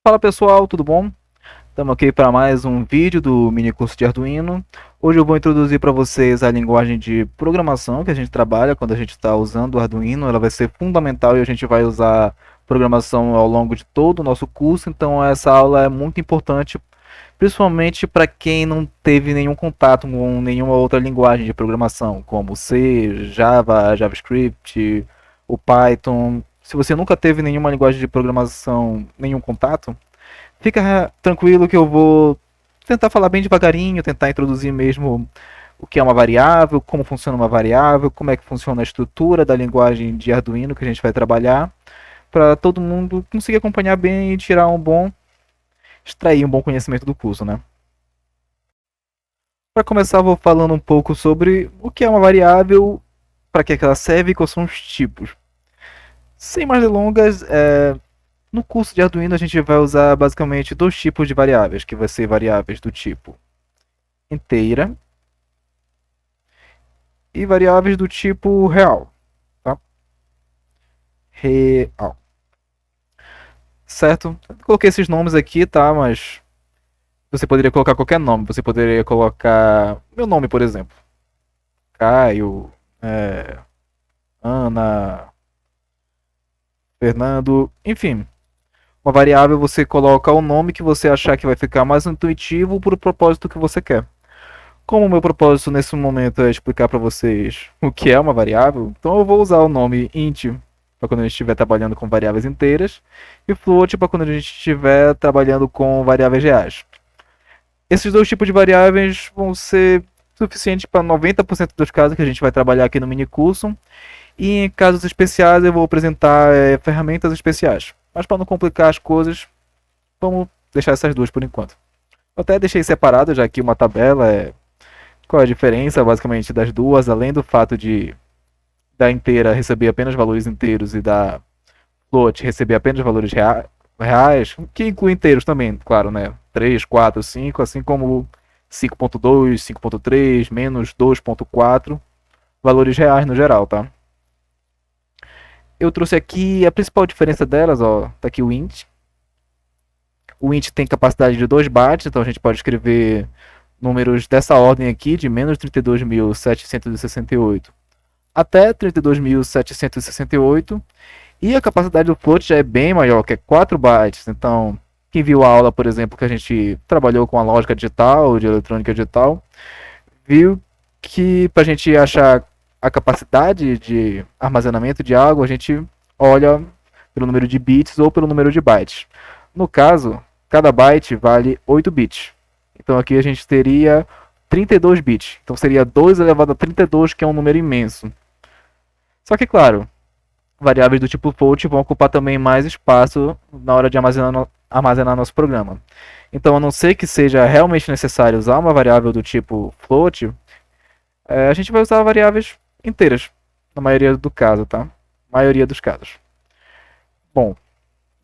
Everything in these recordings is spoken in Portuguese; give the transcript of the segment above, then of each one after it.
Fala pessoal, tudo bom? Estamos aqui para mais um vídeo do mini curso de Arduino. Hoje eu vou introduzir para vocês a linguagem de programação que a gente trabalha quando a gente está usando o Arduino. Ela vai ser fundamental e a gente vai usar programação ao longo de todo o nosso curso, então essa aula é muito importante, principalmente para quem não teve nenhum contato com nenhuma outra linguagem de programação, como C, Java, JavaScript, o Python. Se você nunca teve nenhuma linguagem de programação, nenhum contato, fica tranquilo que eu vou tentar falar bem devagarinho, tentar introduzir mesmo o que é uma variável, como funciona uma variável, como é que funciona a estrutura da linguagem de Arduino que a gente vai trabalhar, para todo mundo conseguir acompanhar bem e extrair um bom conhecimento do curso, né? Para começar, eu vou falando um pouco sobre o que é uma variável, para que ela serve e quais são os tipos. Sem mais delongas, no curso de Arduino a gente vai usar basicamente dois tipos de variáveis, que vai ser variáveis do tipo inteira e variáveis do tipo real, tá? Real. Certo? Eu coloquei esses nomes aqui, tá? Mas você poderia colocar qualquer nome. Você poderia colocar meu nome, por exemplo. Caio, Ana, Fernando, enfim. Uma variável você coloca o nome que você achar que vai ficar mais intuitivo para o propósito que você quer. Como o meu propósito nesse momento é explicar para vocês o que é uma variável, então eu vou usar o nome int para quando a gente estiver trabalhando com variáveis inteiras e float para quando a gente estiver trabalhando com variáveis reais. Esses dois tipos de variáveis vão ser suficientes para 90% dos casos que a gente vai trabalhar aqui no mini curso, e em casos especiais eu vou apresentar ferramentas especiais. Mas para não complicar as coisas, vamos deixar essas duas por enquanto. Eu até deixei separado já aqui uma tabela, qual é a diferença basicamente das duas, além do fato de da inteira receber apenas valores inteiros e da float receber apenas valores reais, que inclui inteiros também, claro, né? 3, 4, 5, assim como 5.2, 5.3, menos 2.4, valores reais no geral, tá? Eu trouxe aqui a principal diferença delas, ó, tá aqui o int. O int tem capacidade de 2 bytes, então a gente pode escrever números dessa ordem aqui, de menos 32.768 até 32.768, e a capacidade do float já é bem maior, que é 4 bytes. Então, quem viu a aula, por exemplo, que a gente trabalhou com a lógica digital, de eletrônica digital, viu que para a gente achar a capacidade de armazenamento de algo, a gente olha pelo número de bits ou pelo número de bytes. No caso, cada byte vale 8 bits. Então aqui a gente teria 32 bits. Então seria 2 elevado a 32, que é um número imenso. Só que, claro, variáveis do tipo float vão ocupar também mais espaço na hora de armazenar nosso programa. Então, a não ser que seja realmente necessário usar uma variável do tipo float, a gente vai usar variáveis inteiras, na maioria do caso, tá? Maioria dos casos. Bom,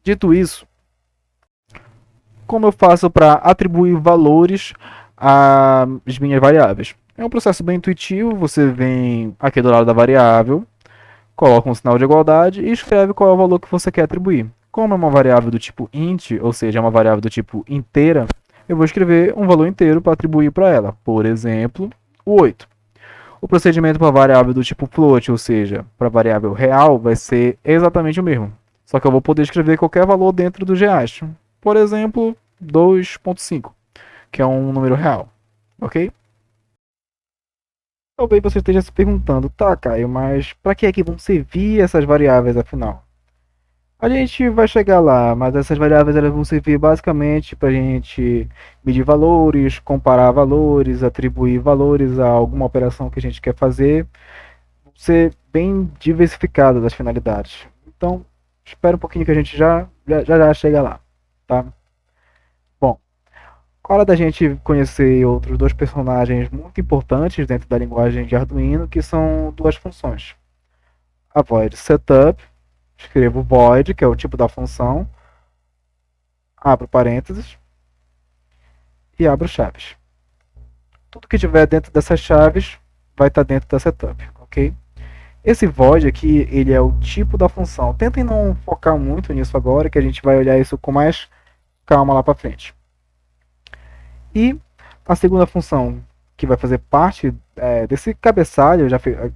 dito isso, como eu faço para atribuir valores às minhas variáveis? É um processo bem intuitivo. Você vem aqui do lado da variável, coloca um sinal de igualdade e escreve qual é o valor que você quer atribuir. Como é uma variável do tipo int, ou seja, é uma variável do tipo inteira, eu vou escrever um valor inteiro para atribuir para ela. Por exemplo, o 8. O procedimento para a variável do tipo float, ou seja, para a variável real, vai ser exatamente o mesmo. Só que eu vou poder escrever qualquer valor dentro dos reais. Por exemplo, 2.5, que é um número real. Ok? Talvez você esteja se perguntando, tá, Caio, mas para que é que vão servir essas variáveis afinal? A gente vai chegar lá, mas essas variáveis elas vão servir basicamente para a gente medir valores, comparar valores, atribuir valores a alguma operação que a gente quer fazer, ser bem diversificada das finalidades. Então, espera um pouquinho que a gente já chega lá, tá? Bom, hora da gente conhecer outros dois personagens muito importantes dentro da linguagem de Arduino, que são duas funções. A void setup, escrevo void, que é o tipo da função, abro parênteses e abro chaves. Tudo que tiver dentro dessas chaves vai estar dentro da setup, ok? Esse void aqui, ele é o tipo da função. Tentem não focar muito nisso agora, que a gente vai olhar isso com mais calma lá para frente. E a segunda função que vai fazer parte desse cabeçalho,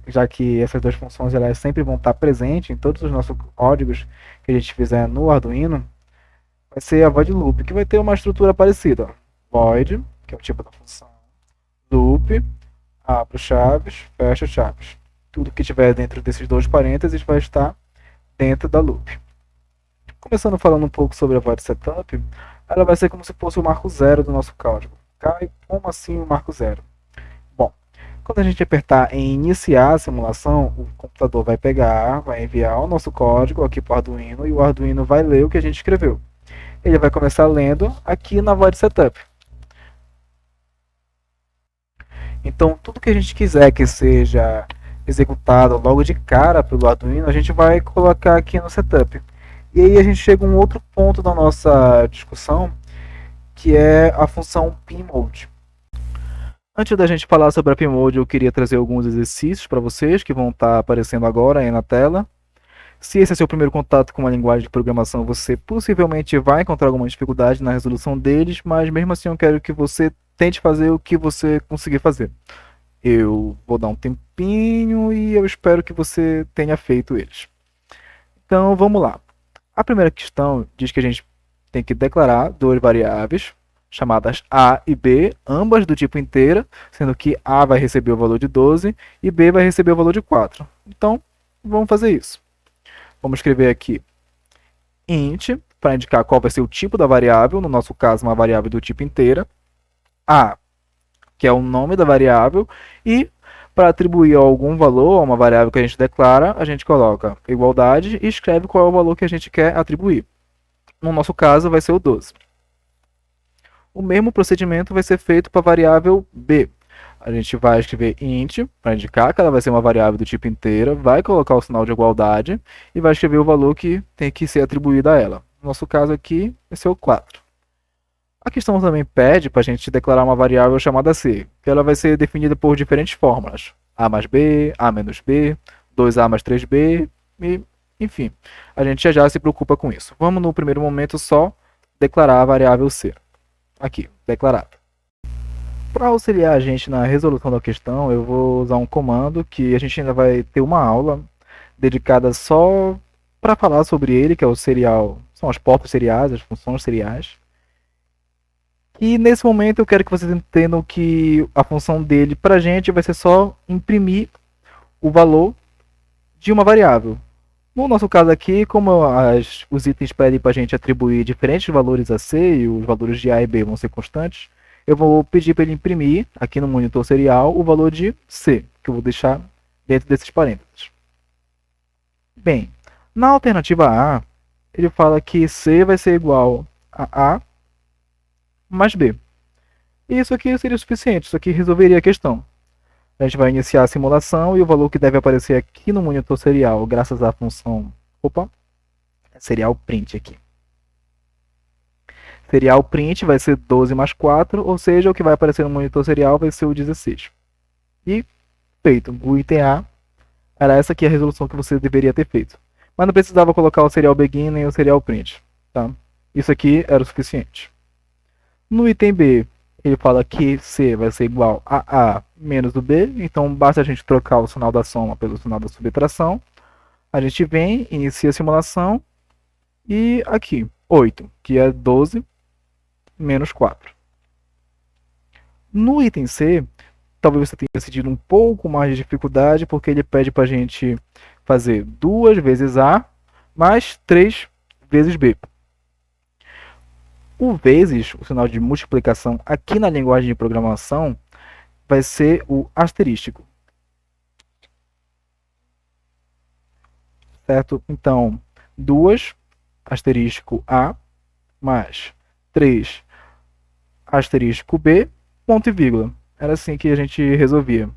já que essas duas funções elas sempre vão estar presentes em todos os nossos códigos que a gente fizer no Arduino, vai ser a void loop, que vai ter uma estrutura parecida. Void, que é o tipo da função, loop, abro chaves, fecho chaves. Tudo que tiver dentro desses dois parênteses vai estar dentro da loop. Começando falando um pouco sobre a void setup, ela vai ser como se fosse o marco zero do nosso código. Cai como assim o marco zero? Bom, quando a gente apertar em iniciar a simulação, o computador vai pegar, vai enviar o nosso código aqui para o Arduino e o Arduino vai ler o que a gente escreveu. Ele vai começar lendo aqui na void setup. Então, tudo que a gente quiser que seja executado logo de cara pelo Arduino, a gente vai colocar aqui no setup. E aí a gente chega a um outro ponto da nossa discussão, que é a função pmode. Antes da gente falar sobre a pmode, eu queria trazer alguns exercícios para vocês que vão estar aparecendo agora aí na tela. Se esse é seu primeiro contato com uma linguagem de programação, você possivelmente vai encontrar alguma dificuldade na resolução deles, mas mesmo assim eu quero que você tente fazer o que você conseguir fazer. Eu vou dar um tempinho e eu espero que você tenha feito eles. Então vamos lá. A primeira questão diz que a gente tem que declarar duas variáveis chamadas A e B, ambas do tipo inteira, sendo que A vai receber o valor de 12 e B vai receber o valor de 4. Então, vamos fazer isso. Vamos escrever aqui int, para indicar qual vai ser o tipo da variável, no nosso caso uma variável do tipo inteira, A, que é o nome da variável, e para atribuir algum valor a uma variável que a gente declara, a gente coloca igualdade e escreve qual é o valor que a gente quer atribuir. No nosso caso vai ser o 12. O mesmo procedimento vai ser feito para a variável b. A gente vai escrever int, para indicar que ela vai ser uma variável do tipo inteira, vai colocar o sinal de igualdade e vai escrever o valor que tem que ser atribuído a ela. No nosso caso aqui, vai ser o 4. A questão também pede para a gente declarar uma variável chamada c, que ela vai ser definida por diferentes fórmulas. A mais b, a menos b, 2a mais 3b, e, enfim. A gente já se preocupa com isso. Vamos no primeiro momento só declarar a variável c. Aqui, declarada. Para auxiliar a gente na resolução da questão, eu vou usar um comando que a gente ainda vai ter uma aula dedicada só para falar sobre ele, que é o serial, são as portas seriais, as funções seriais. E nesse momento eu quero que vocês entendam que a função dele para a gente vai ser só imprimir o valor de uma variável. No nosso caso aqui, como os itens pedem para a gente atribuir diferentes valores a C e os valores de A e B vão ser constantes, eu vou pedir para ele imprimir aqui no monitor serial o valor de C, que eu vou deixar dentro desses parênteses. Bem, na alternativa A, ele fala que C vai ser igual a A mais B. E isso aqui seria o suficiente, isso aqui resolveria a questão. A gente vai iniciar a simulação e o valor que deve aparecer aqui no monitor serial, graças à função serial print aqui. Serial print vai ser 12 mais 4, ou seja, o que vai aparecer no monitor serial vai ser o 16. E feito. O item A era essa aqui a resolução que você deveria ter feito. Mas não precisava colocar o serial begin nem o serial print. Tá? Isso aqui era o suficiente. No item B, ele fala que C vai ser igual a A menos o B, então basta a gente trocar o sinal da soma pelo sinal da subtração. A gente vem, inicia a simulação e aqui, 8, que é 12 menos 4. No item C, talvez você tenha sentido um pouco mais de dificuldade, porque ele pede para a gente fazer 2 vezes A mais 3 vezes B. O vezes, o sinal de multiplicação aqui na linguagem de programação, vai ser o asterístico. Certo? Então, 2 asterístico A mais 3 asterístico B, ponto e vírgula. Era assim que a gente resolvia.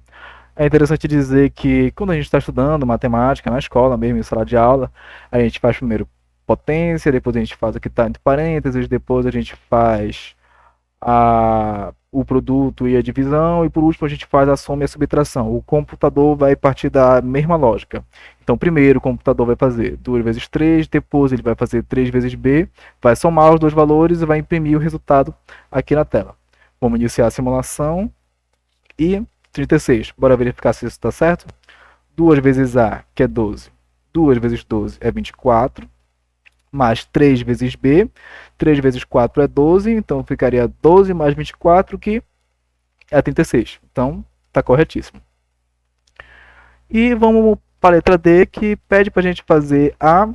É interessante dizer que quando a gente está estudando matemática na escola mesmo, em sala de aula, a gente faz primeiro potência, depois a gente faz o que está entre parênteses, depois a gente faz a o produto e a divisão, e por último a gente faz a soma e a subtração. O computador vai partir da mesma lógica. Então, primeiro o computador vai fazer 2 vezes 3, depois ele vai fazer 3 vezes B, vai somar os dois valores e vai imprimir o resultado aqui na tela. Vamos iniciar a simulação e 36. Bora verificar se isso está certo? 2 vezes A, que é 12. 2 vezes 12 é 24. Mais 3 vezes B. 3 vezes 4 é 12. Então ficaria 12 mais 24, que é 36. Então está corretíssimo. E vamos para a letra D, que pede para a gente fazer A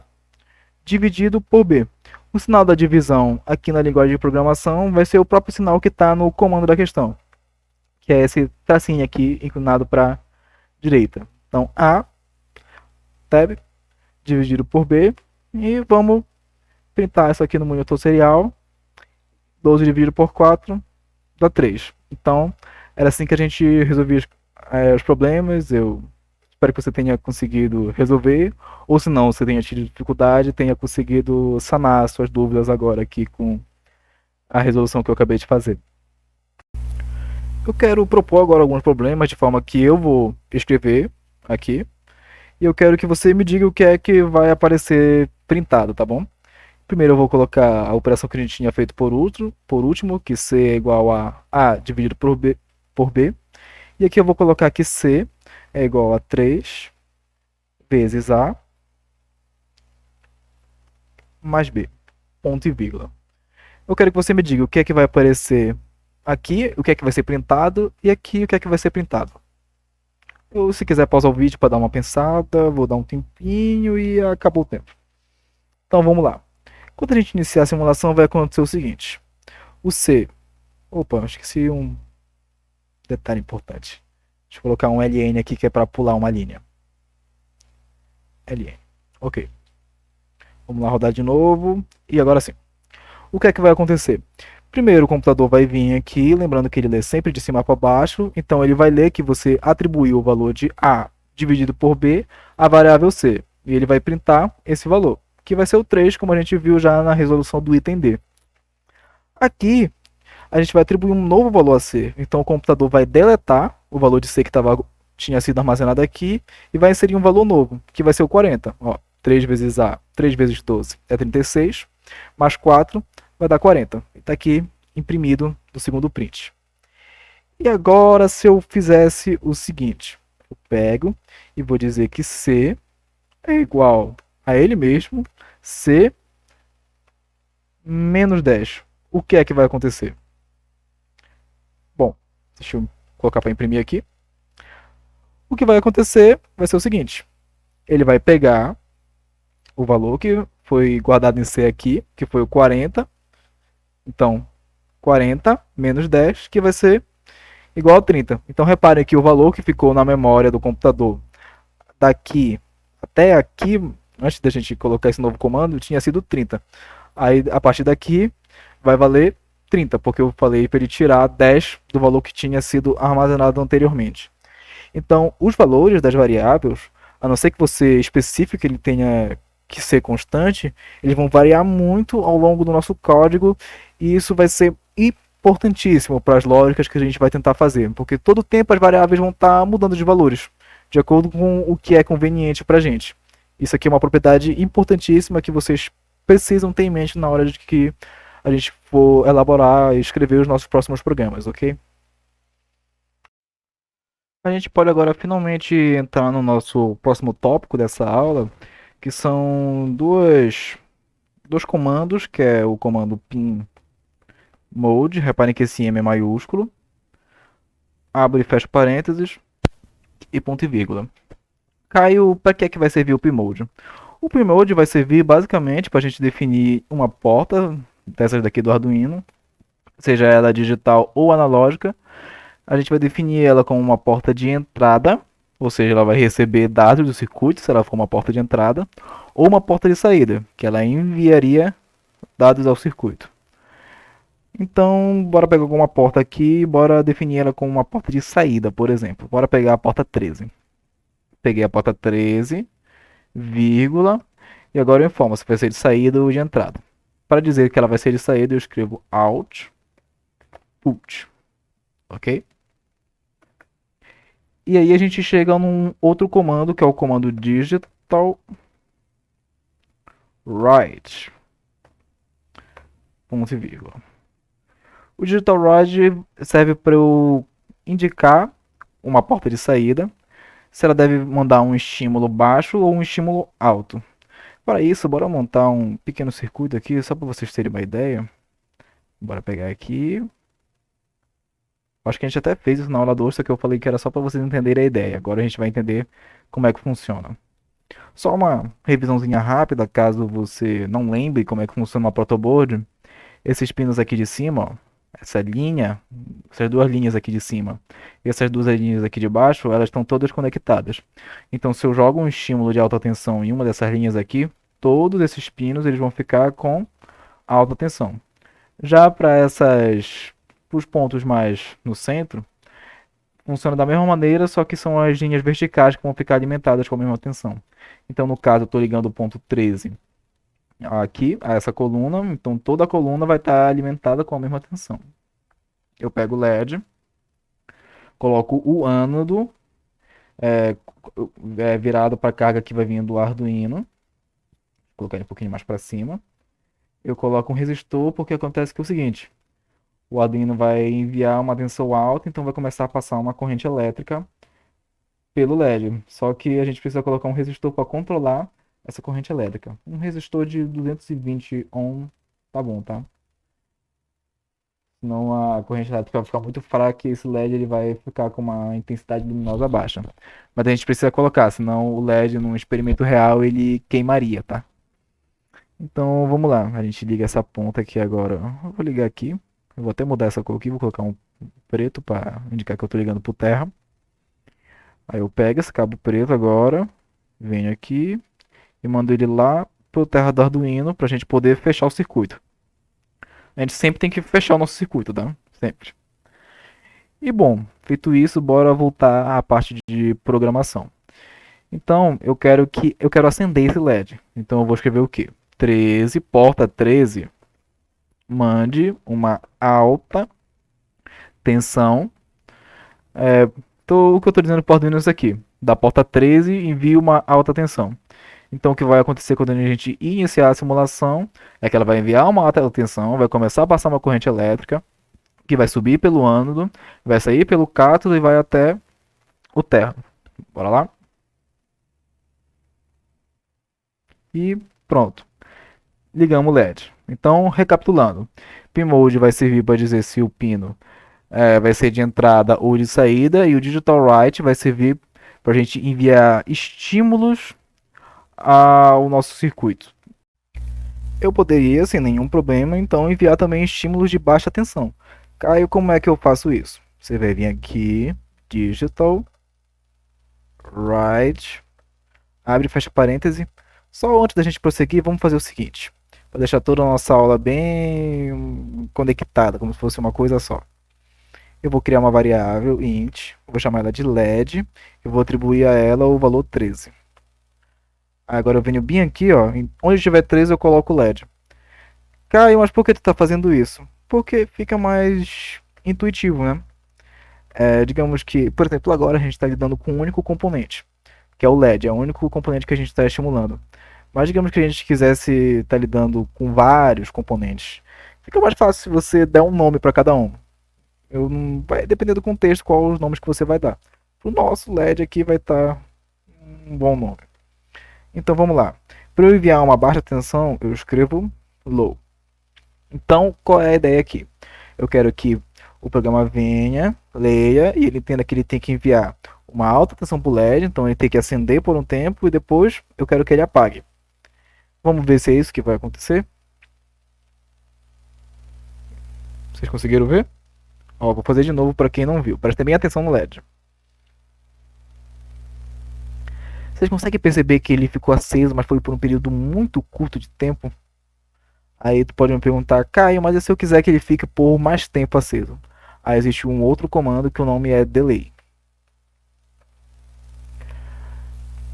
dividido por B. O sinal da divisão aqui na linguagem de programação vai ser o próprio sinal que está no comando da questão, que é esse tracinho aqui inclinado para a direita. Então, A, tab, dividido por B, e vamos printar isso aqui no monitor serial. 12 dividido por 4 dá 3. Então, era assim que a gente resolvia os problemas. Eu espero que você tenha conseguido resolver, ou se não, você tenha tido dificuldade, tenha conseguido sanar suas dúvidas agora aqui com a resolução que eu acabei de fazer. Eu quero propor agora alguns problemas de forma que eu vou escrever aqui, e eu quero que você me diga o que é que vai aparecer printado, tá bom? Primeiro eu vou colocar a operação que a gente tinha feito por último, que C é igual a A dividido por B. E aqui eu vou colocar que C é igual a 3 vezes A mais B, ponto e vírgula. Eu quero que você me diga o que é que vai aparecer aqui, o que é que vai ser printado, e aqui o que é que vai ser printado. Ou se quiser pausar o vídeo para dar uma pensada, vou dar um tempinho e acabou o tempo. Então vamos lá. Quando a gente iniciar a simulação, vai acontecer o seguinte. O C... Opa, esqueci um detalhe importante. Deixa eu colocar um LN aqui que é para pular uma linha. LN. Ok. Vamos lá rodar de novo. E agora sim. O que é que vai acontecer? Primeiro o computador vai vir aqui, lembrando que ele lê sempre de cima para baixo. Então ele vai ler que você atribuiu o valor de A dividido por B à variável C. E ele vai printar esse valor, que vai ser o 3, como a gente viu já na resolução do item D. Aqui, a gente vai atribuir um novo valor a C. Então o computador vai deletar o valor de C que tinha sido armazenado aqui e vai inserir um valor novo, que vai ser o 40. Ó, 3 vezes A, 3 vezes 12 é 36, mais 4 vai dar 40. Está aqui imprimido no segundo print. E agora, se eu fizesse o seguinte, eu pego e vou dizer que C é igual a ele mesmo, C menos 10. O que é que vai acontecer? Bom, deixa eu colocar para imprimir aqui. O que vai acontecer vai ser o seguinte. Ele vai pegar o valor que foi guardado em C aqui, que foi o 40. Então, 40 menos 10, que vai ser igual a 30. Então, reparem que o valor que ficou na memória do computador daqui até aqui, antes da gente colocar esse novo comando, tinha sido 30. Aí, a partir daqui, vai valer 30, porque eu falei para ele tirar 10 do valor que tinha sido armazenado anteriormente. Então, os valores das variáveis, a não ser que você especifique que ele tenha que ser constante, eles vão variar muito ao longo do nosso código, e isso vai ser importantíssimo para as lógicas que a gente vai tentar fazer, porque todo tempo as variáveis vão estar mudando de valores, de acordo com o que é conveniente para a gente. Isso aqui é uma propriedade importantíssima que vocês precisam ter em mente na hora de que a gente for elaborar e escrever os nossos próximos programas, ok? A gente pode agora finalmente entrar no nosso próximo tópico dessa aula, que são dois comandos, que é o comando pin mode, reparem que esse M é maiúsculo, abre e fecha parênteses, e ponto e vírgula. Caio, para que é que vai servir o pmode? O pmode vai servir basicamente para a gente definir uma porta, dessas daqui do Arduino, seja ela digital ou analógica. A gente vai definir ela como uma porta de entrada, ou seja, ela vai receber dados do circuito, se ela for uma porta de entrada, ou uma porta de saída, que ela enviaria dados ao circuito. Então, bora pegar alguma porta aqui e bora definir ela como uma porta de saída, por exemplo. Bora pegar a porta 13. Peguei a porta 13, vírgula, e agora eu informo se vai ser de saída ou de entrada. Para dizer que ela vai ser de saída, eu escrevo out, put. ok? E aí a gente chega num outro comando, que é o comando digital write, ponto e vírgula. O digital write serve para eu indicar uma porta de saída, se ela deve mandar um estímulo baixo ou um estímulo alto. Para isso, bora montar um pequeno circuito aqui, só para vocês terem uma ideia. Bora pegar aqui. Acho que a gente até fez isso na aula 2, só que eu falei que era só para vocês entenderem a ideia. Agora a gente vai entender como é que funciona. Só uma revisãozinha rápida, caso você não lembre como é que funciona uma protoboard. Esses pinos aqui de cima, ó, essa linha, essas duas linhas aqui de cima e essas duas linhas aqui de baixo, elas estão todas conectadas. Então, se eu jogo um estímulo de alta tensão em uma dessas linhas aqui, todos esses pinos eles vão ficar com alta tensão. Já para essas, os pontos mais no centro, funciona da mesma maneira, só que são as linhas verticais que vão ficar alimentadas com a mesma tensão. Então, no caso, eu estou ligando o ponto 13 aqui a essa coluna, então toda a coluna vai estar alimentada com a mesma tensão. Eu pego o LED, coloco o ânodo é, virado para a carga que vai vir do Arduino, vou colocar ele um pouquinho mais para cima. Eu coloco um resistor porque acontece que é o seguinte: o Arduino vai enviar uma tensão alta, então vai começar a passar uma corrente elétrica pelo LED. Só que a gente precisa colocar um resistor para controlar essa corrente elétrica. Um resistor de 220 ohm tá bom, tá? Senão a corrente elétrica vai ficar muito fraca e esse LED ele vai ficar com uma intensidade luminosa baixa. Mas a gente precisa colocar, senão o LED num experimento real ele queimaria, tá? Então vamos lá, a gente liga essa ponta aqui agora. Eu vou ligar aqui, eu vou até mudar essa cor aqui, vou colocar um preto para indicar que eu estou ligando pro terra. Aí eu pego esse cabo preto agora, venho aqui e mando ele lá pro terra do Arduino pra gente poder fechar o circuito. A gente sempre tem que fechar o nosso circuito, tá? Sempre. E bom, feito isso, bora voltar à parte de programação. Então, eu quero acender esse LED. Então eu vou escrever o quê? 13, porta 13, mande uma alta tensão. O que eu estou dizendo para o Arduino é isso aqui. Da porta 13, envie uma alta tensão. Então, o que vai acontecer quando a gente iniciar a simulação é que ela vai enviar uma alta tensão, vai começar a passar uma corrente elétrica, que vai subir pelo ânodo, vai sair pelo cátodo e vai até o terra. Bora lá? E pronto. Ligamos o LED. Então, recapitulando. Pmode vai servir para dizer se o pino vai ser de entrada ou de saída, e o digital write vai servir para a gente enviar estímulos ao nosso circuito. Eu poderia, sem nenhum problema, então enviar também estímulos de baixa tensão. Caio, como é que eu faço isso? Você vai vir aqui, digital write, abre e fecha parêntese. Só antes da gente prosseguir, vamos fazer o seguinte, para deixar toda a nossa aula bem conectada, como se fosse uma coisa só. Eu vou criar uma variável int, vou chamar ela de LED, e vou atribuir a ela o valor 13. Agora eu venho bem aqui, ó, onde tiver 13 eu coloco o LED. Caio, mas por que tu está fazendo isso? Porque fica mais intuitivo, né? Digamos que, por exemplo, agora a gente está lidando com um único componente, que é o LED, é o único componente que a gente está estimulando. Mas digamos que a gente quisesse estar lidando com vários componentes. Fica mais fácil se você der um nome para cada um. Vai depender do contexto qual os nomes que você vai dar. O nosso LED aqui vai estar um bom nome. Então vamos lá. Para eu enviar uma baixa tensão, eu escrevo low. Então, qual é a ideia aqui? Eu quero que o programa venha, leia e ele entenda que ele tem que enviar uma alta tensão para o LED, então ele tem que acender por um tempo e depois eu quero que ele apague. Vamos ver se é isso que vai acontecer. Vocês conseguiram ver? Ó, vou fazer de novo para quem não viu. Presta bem atenção no LED. Vocês conseguem perceber que ele ficou aceso, mas foi por um período muito curto de tempo? Aí tu pode me perguntar, Caio, mas e se eu quiser que ele fique por mais tempo aceso? Aí existe um outro comando que o nome é delay.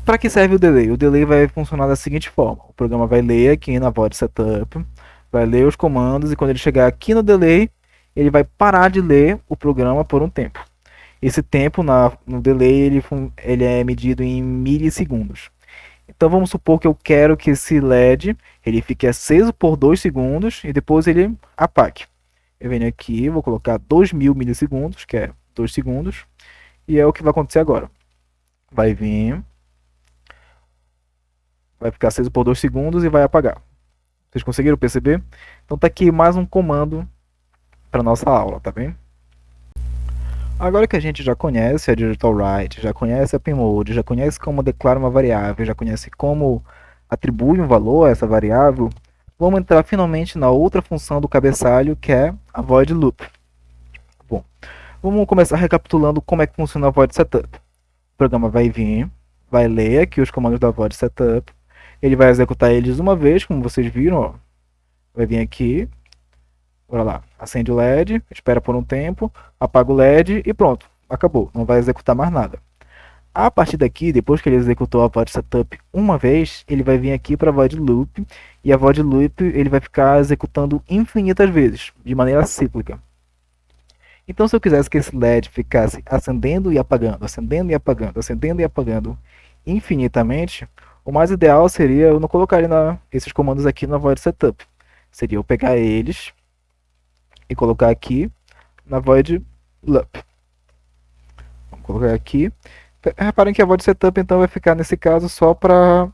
Para que serve o delay? O delay vai funcionar da seguinte forma: o programa vai ler aqui na voz setup, vai ler os comandos e quando ele chegar aqui no delay, ele vai parar de ler o programa por um tempo. Esse tempo no delay ele é medido em milissegundos. Então vamos supor que eu quero que esse LED ele fique aceso por 2 segundos e depois ele apague. Eu venho aqui, vou colocar 2000 milissegundos, que é 2 segundos, e é o que vai acontecer agora. Vai vir, vai ficar aceso por 2 segundos e vai apagar. Vocês conseguiram perceber? Então tá aqui mais um comando para nossa aula, tá bem? Agora que a gente já conhece a Digital Write, já conhece a Pmode, já conhece como declara uma variável, já conhece como atribui um valor a essa variável, vamos entrar finalmente na outra função do cabeçalho, que é a Void Loop. Bom, vamos começar recapitulando como é que funciona a Void Setup. O programa vai vir, vai ler aqui os comandos da Void Setup, ele vai executar eles uma vez, como vocês viram, ó. Vai vir aqui, olha lá, acende o LED, espera por um tempo, apaga o LED e pronto, acabou, não vai executar mais nada. A partir daqui, depois que ele executou a Void Setup uma vez, ele vai vir aqui para a Void Loop, e a Void Loop ele vai ficar executando infinitas vezes, de maneira cíclica. Então, se eu quisesse que esse LED ficasse acendendo e apagando, acendendo e apagando, acendendo e apagando infinitamente, o mais ideal seria eu não colocar esses comandos aqui na Void Setup. Seria eu pegar eles e colocar aqui na Void Loop. Vamos colocar aqui. Reparem que a Void Setup então vai ficar nesse caso só para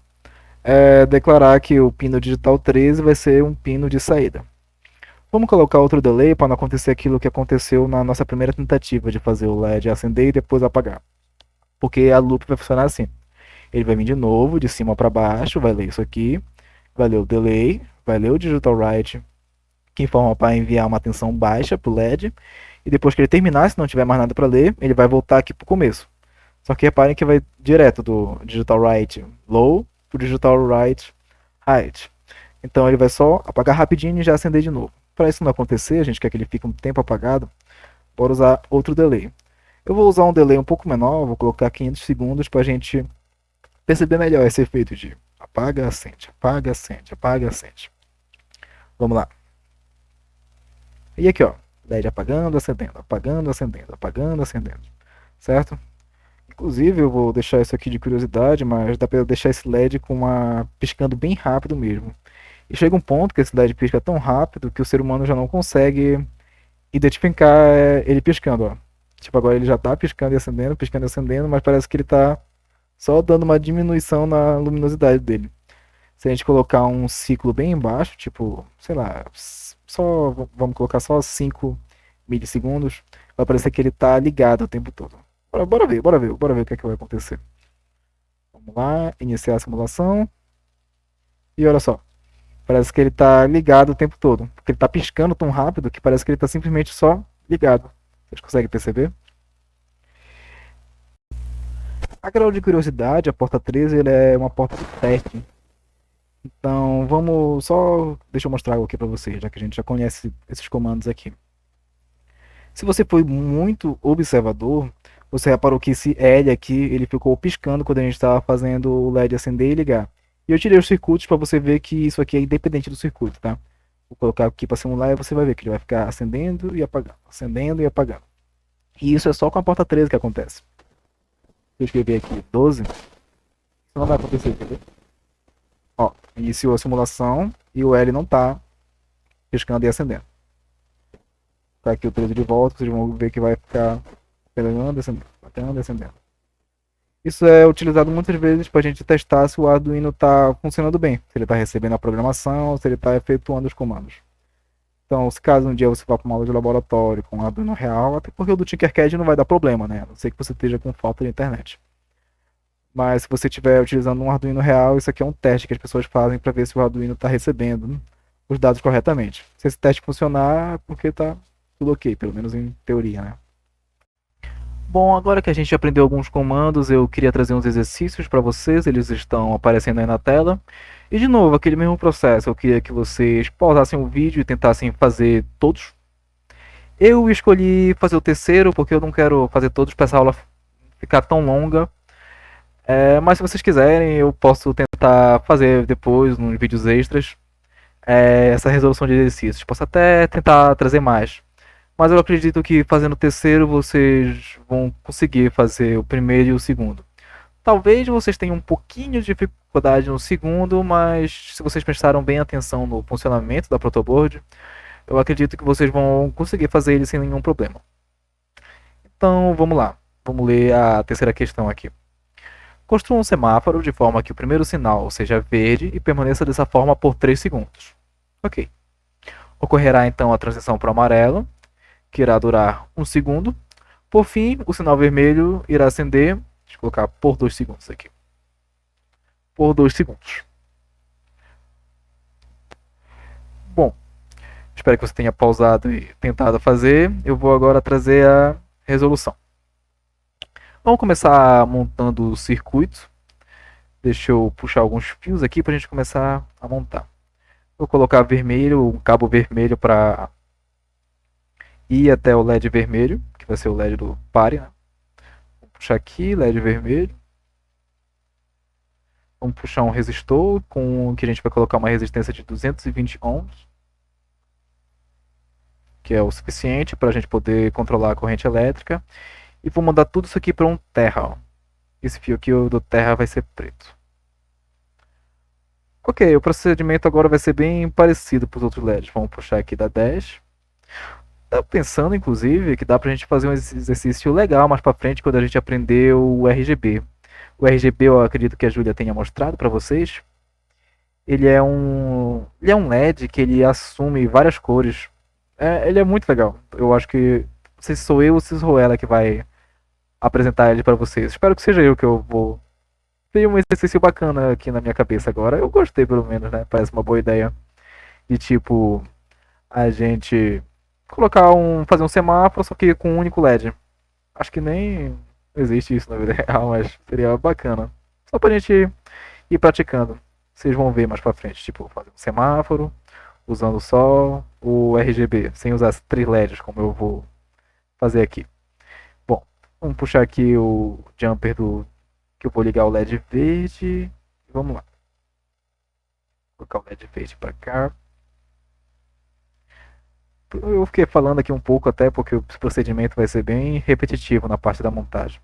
declarar que o pino digital 13 vai ser um pino de saída. Vamos colocar outro delay para não acontecer aquilo que aconteceu na nossa primeira tentativa de fazer o LED acender e depois apagar. Porque a loop vai funcionar assim. Ele vai vir de novo, de cima para baixo, vai ler isso aqui, vai ler o delay, vai ler o digital write, que informa para enviar uma tensão baixa para o LED, e depois que ele terminar, se não tiver mais nada para ler, ele vai voltar aqui para o começo. Só que reparem que vai direto do digital write low para o digital write high. Então ele vai só apagar rapidinho e já acender de novo. Para isso não acontecer, a gente quer que ele fique um tempo apagado, bora usar outro delay. Eu vou usar um delay um pouco menor, vou colocar 500 segundos para a gente perceber melhor esse efeito de apaga, acende, apaga, acende, apaga, acende. Vamos lá. E aqui, ó, LED apagando, acendendo, apagando, acendendo, apagando, acendendo, certo? Inclusive, eu vou deixar isso aqui de curiosidade, mas dá para deixar esse LED piscando bem rápido mesmo. E chega um ponto que esse LED pisca tão rápido que o ser humano já não consegue identificar ele piscando, ó. Tipo, agora ele já tá piscando e acendendo, mas parece que ele tá só dando uma diminuição na luminosidade dele. Se a gente colocar um ciclo bem embaixo, tipo, sei lá, vamos colocar só 5 milissegundos, vai parecer que ele tá ligado o tempo todo. Bora ver o que é que vai acontecer. Vamos lá, iniciar a simulação. E olha só, parece que ele tá ligado o tempo todo, porque ele tá piscando tão rápido que parece que ele tá simplesmente só ligado. Vocês conseguem perceber? A grau de curiosidade, a porta 13 ele é uma porta de teste. Então vamos só. Deixa eu mostrar algo aqui para vocês, já que a gente já conhece esses comandos aqui. Se você foi muito observador, você reparou que esse L aqui ele ficou piscando quando a gente estava fazendo o LED acender e ligar. E eu tirei os circuitos para você ver que isso aqui é independente do circuito, tá? Vou colocar aqui para simular e você vai ver que ele vai ficar acendendo e apagando, acendendo e apagando. E isso é só com a porta 13 que acontece. Se eu escrever aqui 12, isso não vai acontecer, entendeu? Ó, iniciou a simulação e o L não está piscando e acendendo. Tá aqui o 13 de volta, vocês vão ver que vai ficar apagando, acendendo, apagando, acendendo. Isso é utilizado muitas vezes para a gente testar se o Arduino está funcionando bem, se ele está recebendo a programação, se ele está efetuando os comandos. Então, se caso um dia você vá para uma aula de laboratório com o Arduino real, até porque o do Tinkercad não vai dar problema, né? A não ser que você esteja com falta de internet. Mas se você estiver utilizando um Arduino real, isso aqui é um teste que as pessoas fazem para ver se o Arduino está recebendo os dados corretamente. Se esse teste funcionar, é porque está tudo ok, pelo menos em teoria, né? Bom, agora que a gente aprendeu alguns comandos, eu queria trazer uns exercícios para vocês, eles estão aparecendo aí na tela. E de novo, aquele mesmo processo, eu queria que vocês pausassem o vídeo e tentassem fazer todos. Eu escolhi fazer o terceiro porque eu não quero fazer todos para essa aula ficar tão longa. Mas se vocês quiserem, eu posso tentar fazer depois, nos vídeos extras, essa resolução de exercícios. Posso até tentar trazer mais. Mas eu acredito que fazendo o terceiro vocês vão conseguir fazer o primeiro e o segundo. Talvez vocês tenham um pouquinho de dificuldade no segundo, mas se vocês prestaram bem atenção no funcionamento da protoboard, eu acredito que vocês vão conseguir fazer ele sem nenhum problema. Então vamos lá, vamos ler a terceira questão aqui. Construa um semáforo de forma que o primeiro sinal seja verde e permaneça dessa forma por 3 segundos. Ok. Ocorrerá então a transição para o amarelo, que irá durar 1 segundo. Por fim, o sinal vermelho irá acender, deixa eu colocar por 2 segundos aqui. Por 2 segundos. Bom, espero que você tenha pausado e tentado fazer. Eu vou agora trazer a resolução. Vamos começar montando o circuito. Deixa eu puxar alguns fios aqui para a gente começar a montar. Vou colocar vermelho, um cabo vermelho para ir até o LED vermelho, que vai ser o LED do pare. Né? Vou puxar aqui, LED vermelho. Vamos puxar um resistor com que a gente vai colocar uma resistência de 220 ohms, que é o suficiente para a gente poder controlar a corrente elétrica. E vou mandar tudo isso aqui para um terra. Ó. Esse fio aqui do terra vai ser preto. Ok, o procedimento agora vai ser bem parecido para os outros LEDs. Vamos puxar aqui da 10. Tá pensando, inclusive, que dá pra gente fazer um exercício legal mais pra frente quando a gente aprender o RGB. O RGB eu acredito que a Júlia tenha mostrado para vocês. Ele é um LED que ele assume várias cores. Ele é muito legal. Eu acho que não sei se sou eu ou se sou ela que vai apresentar ele para vocês. Espero que seja eu que eu vou ter um exercício bacana aqui na minha cabeça agora. Eu gostei pelo menos, né? Parece uma boa ideia. De tipo a gente fazer um semáforo só que com um único LED. Acho que nem existe isso na vida real, mas seria bacana. Só pra gente ir praticando. Vocês vão ver mais pra frente, tipo, fazer um semáforo, usando só o RGB, sem usar as 3 LEDs, como eu vou fazer aqui. Bom, vamos puxar aqui o jumper que eu vou ligar o LED verde. Vamos lá. Vou colocar o LED verde pra cá. Eu fiquei falando aqui um pouco até porque o procedimento vai ser bem repetitivo na parte da montagem.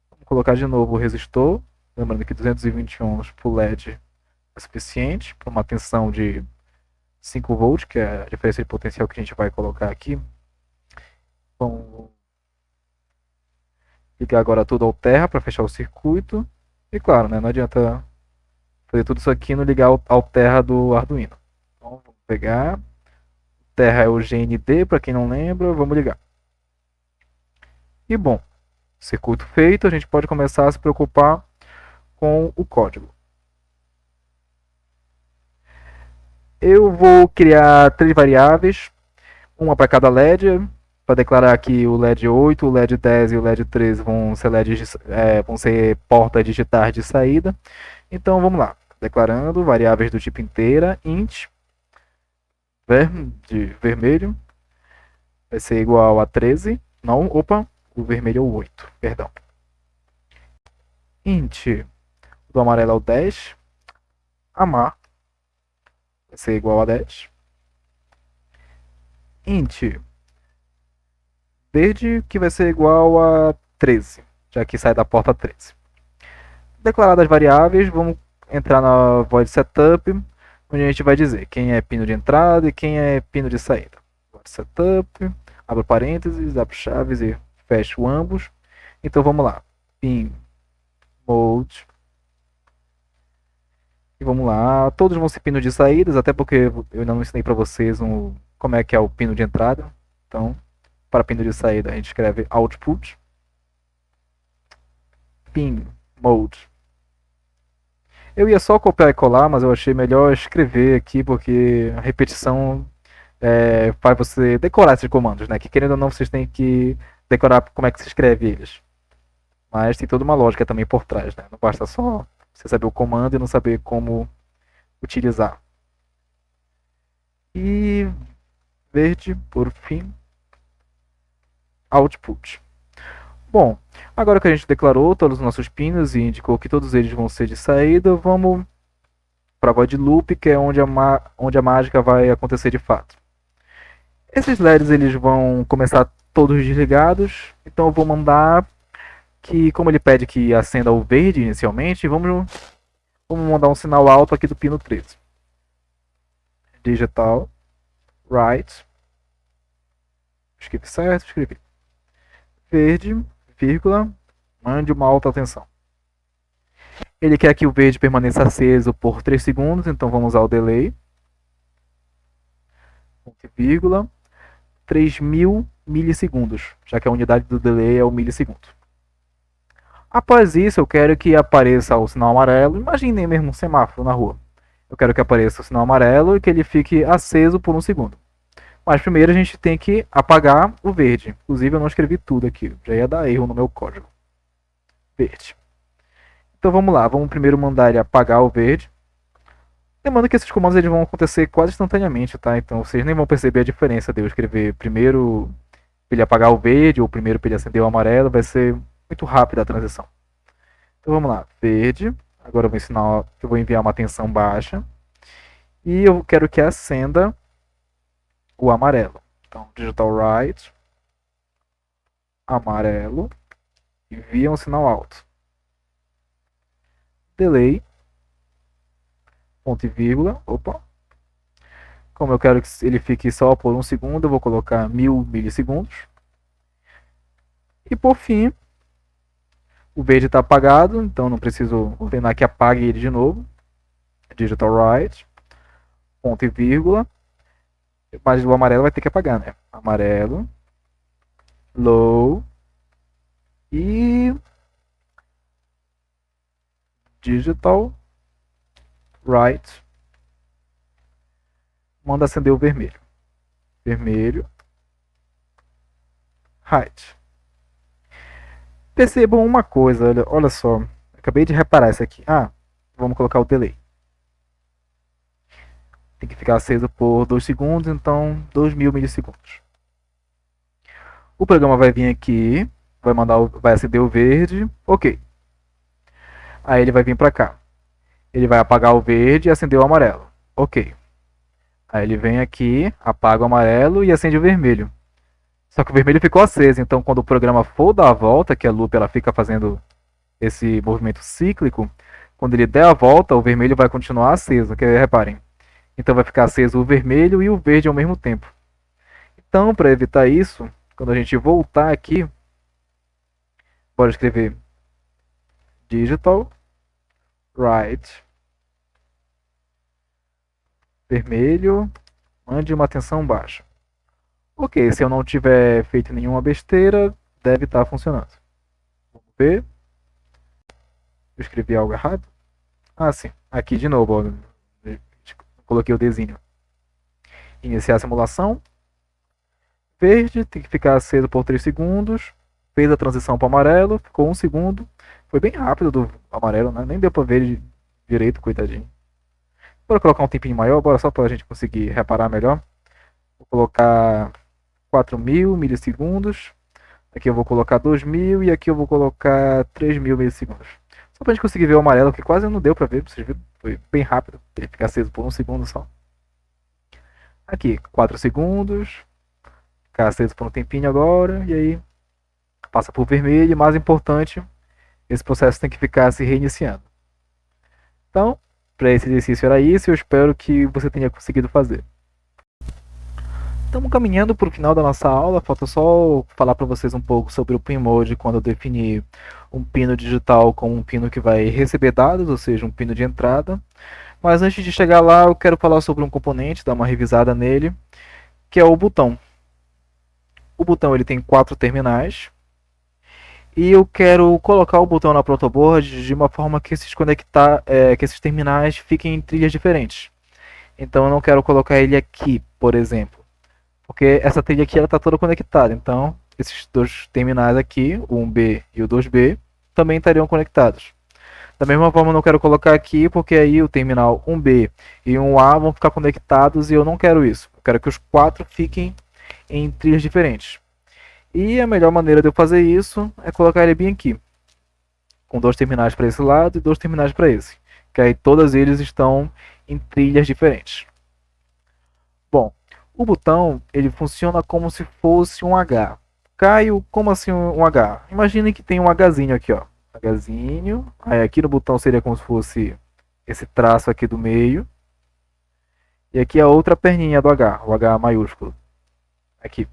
Vamos colocar de novo o resistor, lembrando que 220 ohms por LED é suficiente para uma tensão de 5 volts, que é a diferença de potencial que a gente vai colocar aqui. Vamos ligar agora tudo ao terra para fechar o circuito. E claro, né, não adianta fazer tudo isso aqui e não ligar ao terra do Arduino. Então vamos pegar. Terra é o GND, para quem não lembra, vamos ligar. E bom, circuito feito, a gente pode começar a se preocupar com o código. Eu vou criar 3 variáveis, uma para cada LED, para declarar que o LED 8, o LED 10 e o LED 13 vão ser portas digitais de saída. Então vamos lá, declarando variáveis do tipo inteira, int, de vermelho, vai ser igual a 13, não, opa, o vermelho é o 8, perdão. Int do amarelo é o 10, amar vai ser igual a 10. Int verde que vai ser igual a 13, já que sai da porta 13. Declaradas as variáveis, vamos entrar na void setup, onde a gente vai dizer quem é pino de entrada e quem é pino de saída. Void setup, abro parênteses, abro chaves e fecho ambos. Então vamos lá, pin mode. E vamos lá, todos vão ser pino de saídas, até porque eu ainda não ensinei para vocês como é que é o pino de entrada. Então, para pino de saída a gente escreve output, pin mode. Eu ia só copiar e colar, mas eu achei melhor escrever aqui, porque a repetição faz você decorar esses comandos, né? Que querendo ou não, vocês têm que decorar como é que se escreve eles. Mas tem toda uma lógica também por trás, né? Não basta só você saber o comando e não saber como utilizar. E verde, por fim, output. Bom, agora que a gente declarou todos os nossos pinos e indicou que todos eles vão ser de saída, vamos para a void loop, que é onde a mágica vai acontecer de fato. Esses LEDs eles vão começar todos desligados, então eu vou mandar que, como ele pede que acenda o verde inicialmente, vamos mandar um sinal alto aqui do pino 13. Digital, right, escrevi certo, escrevi. Verde, vírgula, mande uma alta tensão. Ele quer que o verde permaneça aceso por 3 segundos, então vamos usar o delay. Vírgula, 3000 milissegundos, já que a unidade do delay é o milissegundo. Após isso, eu quero que apareça o sinal amarelo. Imaginem mesmo um semáforo na rua. Eu quero que apareça o sinal amarelo e que ele fique aceso por 1 segundo. Mas primeiro a gente tem que apagar o verde. Inclusive eu não escrevi tudo aqui, já ia dar erro no meu código. Verde. Então vamos lá, vamos primeiro mandar ele apagar o verde. Lembrando que esses comandos eles vão acontecer quase instantaneamente, tá? Então vocês nem vão perceber a diferença de eu escrever primeiro para ele apagar o verde ou primeiro para ele acender o amarelo. Vai ser muito rápida a transição. Então vamos lá, verde. Agora eu vou ensinar, eu vou enviar uma tensão baixa. E eu quero que acenda o amarelo. Então, digital right, amarelo, envia um sinal alto. Delay, ponto e vírgula, opa. Como eu quero que ele fique só por 1 segundo, eu vou colocar 1000 milissegundos. E por fim, o verde está apagado, então não preciso ordenar que apague ele de novo. Digital right, ponto e vírgula. Mas o amarelo vai ter que apagar, né? Amarelo, low e digital right. Manda acender o vermelho. Vermelho, right. Percebam uma coisa, olha só. Acabei de reparar isso aqui. Vamos colocar o delay. Tem que ficar aceso por 2 segundos, então 2000 milissegundos. O programa vai vir aqui, vai acender o verde, ok. Aí ele vai vir para cá. Ele vai apagar o verde e acender o amarelo, ok. Aí ele vem aqui, apaga o amarelo e acende o vermelho. Só que o vermelho ficou aceso, então quando o programa for dar a volta, que a loop ela fica fazendo esse movimento cíclico, quando ele der a volta, o vermelho vai continuar aceso, que reparem. Então vai ficar aceso o vermelho e o verde ao mesmo tempo. Então, para evitar isso, quando a gente voltar aqui, bora escrever digital right vermelho, mande uma tensão baixa. Ok, se eu não tiver feito nenhuma besteira, deve estar funcionando. Vamos ver. Eu escrevi algo errado? Sim. Aqui de novo, ó. Coloquei o desenho. Iniciar a simulação. Verde, tem que ficar aceso por 3 segundos. Fez a transição para amarelo, ficou 1 segundo. Foi bem rápido do amarelo, né? Nem deu para ver direito, coitadinho. Bora colocar um tempinho maior, bora só para a gente conseguir reparar melhor. Vou colocar 4000 milissegundos. Aqui eu vou colocar 2000 e aqui eu vou colocar 3000 milissegundos. Só pra gente conseguir ver o amarelo, que quase não deu pra ver, vocês viram? Foi bem rápido, ele fica aceso por 1 segundo só. Aqui, 4 segundos. Ficar aceso por um tempinho agora, e aí passa por vermelho, e mais importante, esse processo tem que ficar se reiniciando. Então, para esse exercício era isso, eu espero que você tenha conseguido fazer. Estamos caminhando para o final da nossa aula, falta só falar para vocês um pouco sobre o PinMode quando eu definir um pino digital como um pino que vai receber dados, ou seja, um pino de entrada. Mas antes de chegar lá, eu quero falar sobre um componente, dar uma revisada nele, que é o botão. O botão ele tem 4 terminais, e eu quero colocar o botão na protoboard de uma forma que que esses terminais fiquem em trilhas diferentes. Então eu não quero colocar ele aqui, por exemplo. Porque essa trilha aqui está toda conectada, então esses dois terminais aqui, o 1B e o 2B, também estariam conectados. Da mesma forma eu não quero colocar aqui, porque aí o terminal 1B e 1A vão ficar conectados e eu não quero isso. Eu quero que os 4 fiquem em trilhas diferentes. E a melhor maneira de eu fazer isso é colocar ele bem aqui, com 2 terminais para esse lado e 2 terminais para esse, que aí todos eles estão em trilhas diferentes. Bom, O botão, ele funciona como se fosse um H. Caio, como assim um H? Imagine que tem um Hzinho aqui, ó. Hzinho. Aí aqui no botão seria como se fosse esse traço aqui do meio. E aqui a outra perninha do H, o H maiúsculo. Aqui.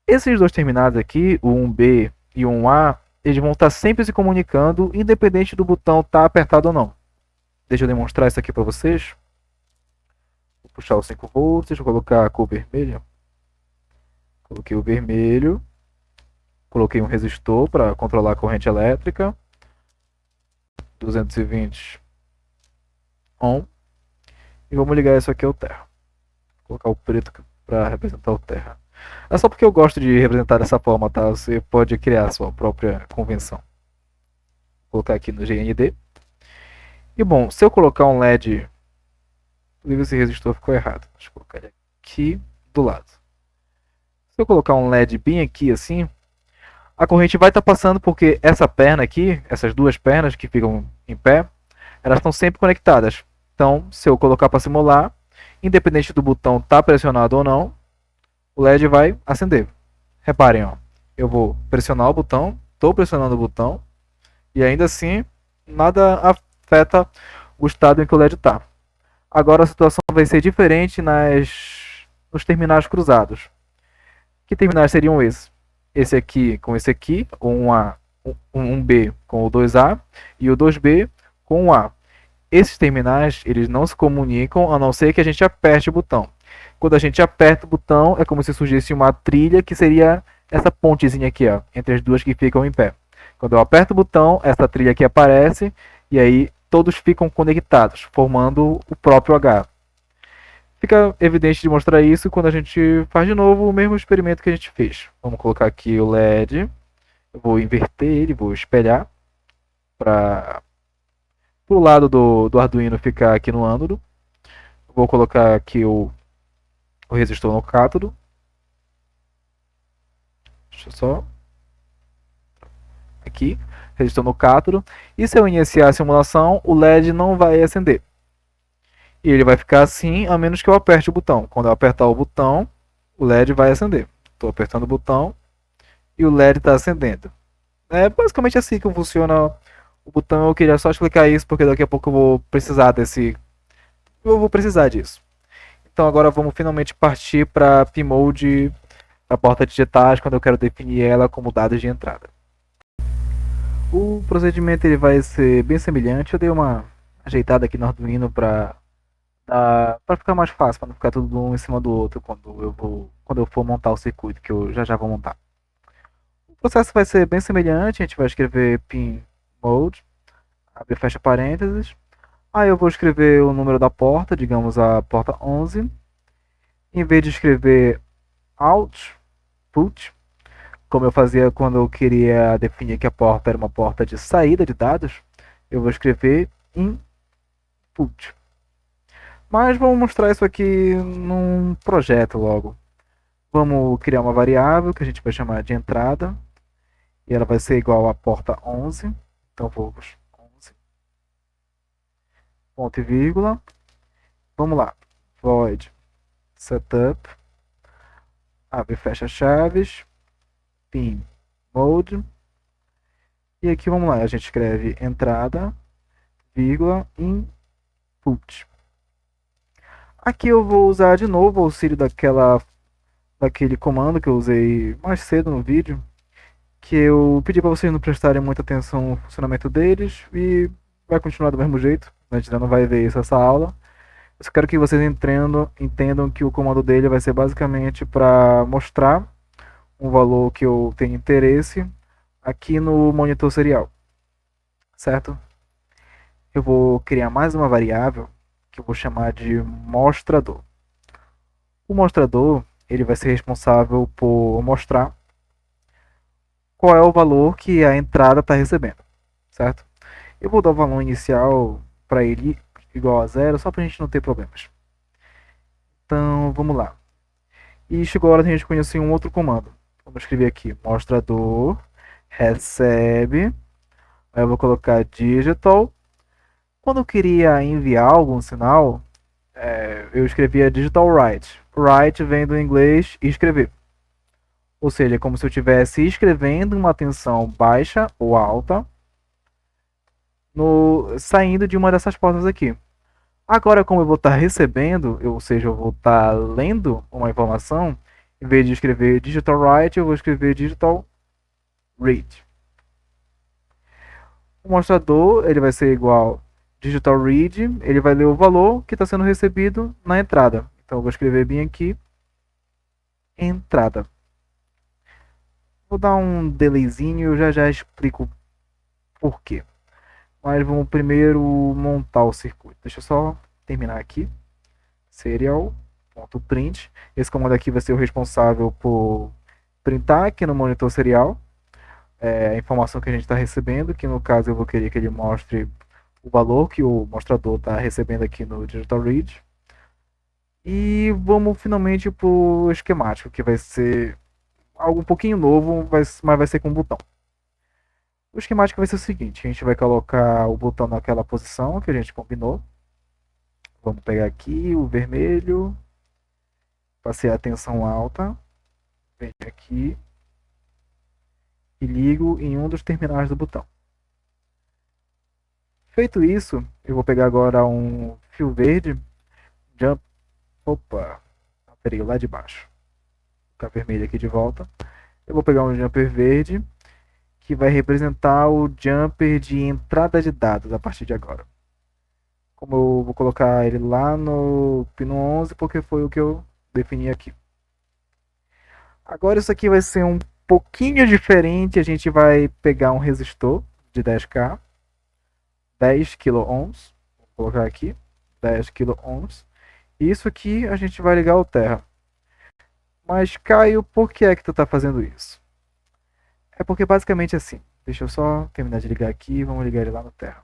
Esses dois terminados aqui, o 1B e o 1A, eles vão estar sempre se comunicando, independente do botão estar apertado ou não. Deixa eu demonstrar isso aqui para vocês. Vou puxar os 5 volts, deixa eu colocar a cor vermelha. Coloquei o vermelho. Coloquei um resistor para controlar a corrente elétrica. 220 ohm. E vamos ligar isso aqui ao terra. Vou colocar o preto para representar o terra. É só porque eu gosto de representar dessa forma, tá? Você pode criar a sua própria convenção. Vou colocar aqui no GND. E bom, se eu colocar um LED... Inclusive esse resistor ficou errado. Deixa eu colocar ele aqui do lado. Se eu colocar um LED bem aqui assim, a corrente vai estar passando porque essa perna aqui, essas duas pernas que ficam em pé, elas estão sempre conectadas. Então, se eu colocar para simular, independente do botão estar pressionado ou não, o LED vai acender. Reparem, ó, eu vou pressionar o botão, estou pressionando o botão, e ainda assim nada afeta o estado em que o LED está. Agora a situação vai ser diferente nos terminais cruzados. Que terminais seriam esses? Esse aqui com esse aqui, o 1A, 1B com o 2A e o 2B com o A. Esses terminais, eles não se comunicam a não ser que a gente aperte o botão. Quando a gente aperta o botão, é como se surgisse uma trilha que seria essa pontezinha aqui, ó, entre as duas que ficam em pé. Quando eu aperto o botão, essa trilha aqui aparece e aí todos ficam conectados, formando o próprio H. Fica evidente de mostrar isso quando a gente faz de novo o mesmo experimento que a gente fez. Vamos colocar aqui o LED, eu vou inverter ele, vou espelhar para o lado do Arduino ficar aqui no ânodo. Vou colocar aqui o resistor no cátodo. Deixa eu só... Aqui, resistor no cátodo. E se eu iniciar a simulação, o LED não vai acender. E ele vai ficar assim, a menos que eu aperte o botão. Quando eu apertar o botão, o LED vai acender. Estou apertando o botão e o LED está acendendo. É basicamente assim que funciona o botão. Eu queria só explicar isso, porque daqui a pouco eu vou precisar disso. Então agora vamos finalmente partir para Pmode, a porta digitais, quando eu quero definir ela como dados de entrada. O procedimento ele vai ser bem semelhante. Eu dei uma ajeitada aqui no Arduino para ficar mais fácil, para não ficar tudo um em cima do outro quando eu for montar o circuito, que eu já vou montar. O processo vai ser bem semelhante. A gente vai escrever Pmode, abre e fecha parênteses. Aí eu vou escrever o número da porta, digamos a porta 11. Em vez de escrever output, como eu fazia quando eu queria definir que a porta era uma porta de saída de dados, eu vou escrever input. Mas vamos mostrar isso aqui num projeto logo. Vamos criar uma variável que a gente vai chamar de entrada. E ela vai ser igual a porta 11. Então vou 11. Ponto e vírgula. Vamos lá. Void setup. Abre e fecha chaves. Pmode. E aqui vamos lá. A gente escreve entrada, vírgula, input. Aqui eu vou usar de novo o auxílio daquele comando que eu usei mais cedo no vídeo, que eu pedi para vocês não prestarem muita atenção no funcionamento deles e vai continuar do mesmo jeito. A gente ainda não vai ver isso essa aula. Eu só quero que vocês entendam que o comando dele vai ser basicamente para mostrar um valor que eu tenho interesse aqui no monitor serial, certo? Eu vou criar mais uma variável que eu vou chamar de mostrador. O mostrador ele vai ser responsável por mostrar qual é o valor que a entrada está recebendo, certo? Eu vou dar o valor inicial para ele igual a 0, só para a gente não ter problemas. Então, vamos lá. E chegou a hora de a gente conhecer um outro comando. Vamos escrever aqui, mostrador recebe, aí eu vou colocar digital. Quando eu queria enviar algum sinal, eu escrevia digital write. Write vem do inglês escrever. Ou seja, é como se eu estivesse escrevendo uma tensão baixa ou alta saindo de uma dessas portas aqui. Agora, como eu vou estar recebendo, ou seja, eu vou estar lendo uma informação, em vez de escrever digital write, eu vou escrever digital read. O mostrador ele vai ser igual digital read, ele vai ler o valor que está sendo recebido na entrada. Então eu vou escrever bem aqui, entrada. Vou dar um delayzinho e eu já explico por quê. Mas vamos primeiro montar o circuito. Deixa eu só terminar aqui. Serial.print. Esse comando aqui vai ser o responsável por printar aqui no monitor serial a informação que a gente está recebendo, que no caso eu vou querer que ele mostre o valor que o mostrador está recebendo aqui no Digital Read. E vamos finalmente para o esquemático, que vai ser algo um pouquinho novo, mas vai ser com um botão. O esquemático vai ser o seguinte: a gente vai colocar o botão naquela posição que a gente combinou. Vamos pegar aqui o vermelho, passei a tensão alta, venho aqui e ligo em um dos terminais do botão. Feito isso, eu vou pegar agora um fio verde, jump, opa, peraí, lá de baixo, ficar vermelho aqui de volta. Eu vou pegar um jumper verde, que vai representar o jumper de entrada de dados a partir de agora. Como eu vou colocar ele lá no pino 11, porque foi o que eu defini aqui. Agora isso aqui vai ser um pouquinho diferente, a gente vai pegar um resistor de 10K, 10 kΩ, vou colocar aqui, 10 kΩ. Isso aqui a gente vai ligar ao terra. Mas Caio, por que é que tu está fazendo isso? É porque basicamente assim, deixa eu só terminar de ligar aqui e vamos ligar ele lá no terra.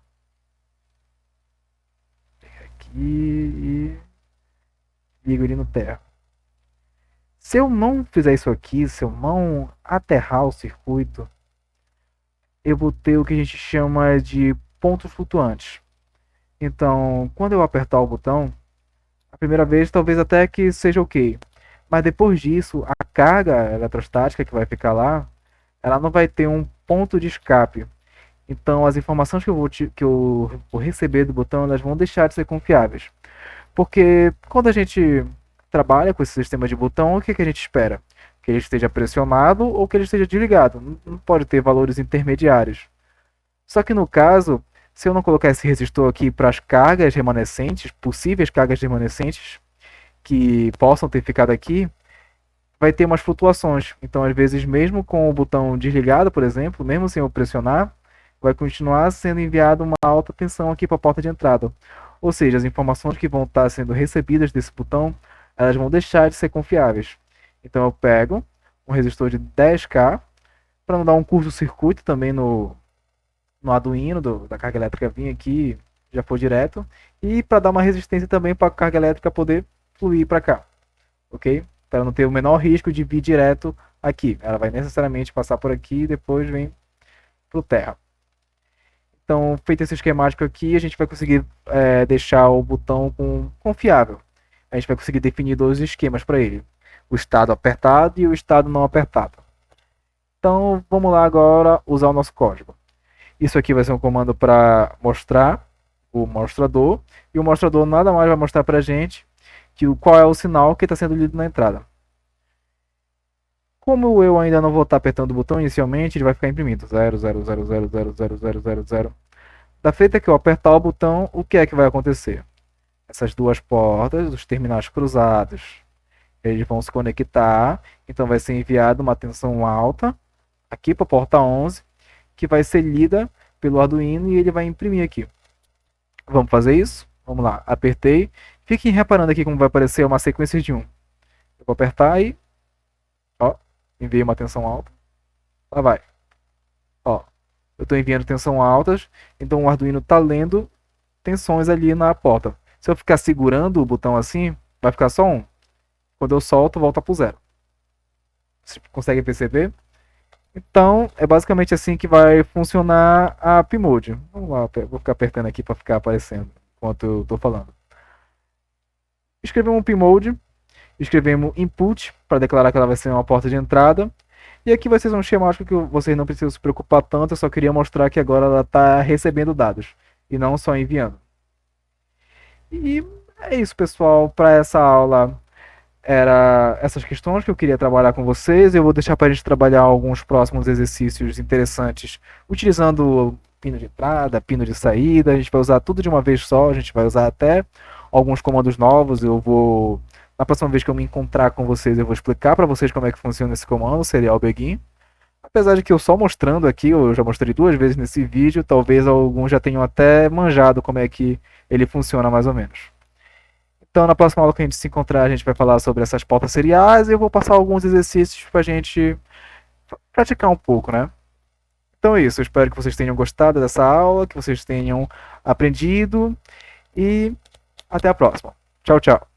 Liga aqui e ligo ele no terra. Se eu não fizer isso aqui, se eu não aterrar o circuito, eu vou ter o que a gente chama de pontos flutuantes. Então, quando eu apertar o botão, a primeira vez talvez até que seja ok. Mas depois disso, a carga eletrostática que vai ficar lá, ela não vai ter um ponto de escape. Então, as informações que eu vou receber do botão, elas vão deixar de ser confiáveis. Porque quando a gente trabalha com esse sistema de botão, o que, que a gente espera? Que ele esteja pressionado ou que ele esteja desligado. Não pode ter valores intermediários. Só que no caso, se eu não colocar esse resistor aqui para as cargas remanescentes, possíveis cargas remanescentes que possam ter ficado aqui, vai ter umas flutuações. Então, às vezes, mesmo com o botão desligado, por exemplo, mesmo sem eu pressionar, vai continuar sendo enviada uma alta tensão aqui para a porta de entrada. Ou seja, as informações que vão estar sendo recebidas desse botão, elas vão deixar de ser confiáveis. Então eu pego um resistor de 10K para não dar um curto-circuito também no Arduino da carga elétrica vir aqui, já for direto, e para dar uma resistência também para a carga elétrica poder fluir para cá, ok? Para não ter o menor risco de vir direto aqui. Ela vai necessariamente passar por aqui e depois vem para o terra. Então, feito esse esquemático aqui, a gente vai conseguir deixar o botão confiável. A gente vai conseguir definir dois esquemas para ele: o estado apertado e o estado não apertado. Então, vamos lá agora usar o nosso código. Isso aqui vai ser um comando para mostrar o mostrador, e o mostrador nada mais vai mostrar para a gente qual é o sinal que está sendo lido na entrada. Como eu ainda não vou estar apertando o botão inicialmente, ele vai ficar imprimindo 000000000. Da feita que eu apertar o botão, o que é que vai acontecer? Essas duas portas, os terminais cruzados, eles vão se conectar, então vai ser enviada uma tensão alta aqui para a porta 11, que vai ser lida pelo Arduino e ele vai imprimir aqui. Vamos fazer isso? Vamos lá, apertei. Fiquem reparando aqui como vai aparecer uma sequência de 1. Eu vou apertar e ó, enviei uma tensão alta. Lá vai. Ó, eu estou enviando tensão altas, então o Arduino está lendo tensões ali na porta. Se eu ficar segurando o botão assim, vai ficar só 1. Quando eu solto, volta para o 0. Vocês conseguem perceber? Então, é basicamente assim que vai funcionar a Pmode. Vamos lá, vou ficar apertando aqui para ficar aparecendo enquanto eu estou falando. Escrevemos um pmode, escrevemos input para declarar que ela vai ser uma porta de entrada. E aqui vai ser um esquemático que vocês não precisam se preocupar tanto, eu só queria mostrar que agora ela está recebendo dados e não só enviando. E é isso, pessoal, para essa aula era essas questões que eu queria trabalhar com vocês. Eu vou deixar para a gente trabalhar alguns próximos exercícios interessantes utilizando pino de entrada, pino de saída. A gente vai usar tudo de uma vez só, a gente vai usar até alguns comandos novos. Eu vou, na próxima vez que eu me encontrar com vocês, eu vou explicar para vocês como é que funciona esse comando, serial begin. Apesar de que eu só mostrando aqui, eu já mostrei 2 vezes nesse vídeo, talvez alguns já tenham até manjado como é que ele funciona mais ou menos. Então, na próxima aula que a gente se encontrar, a gente vai falar sobre essas pautas seriais e eu vou passar alguns exercícios para a gente praticar um pouco, né? Então é isso, eu espero que vocês tenham gostado dessa aula, que vocês tenham aprendido e até a próxima. Tchau, tchau.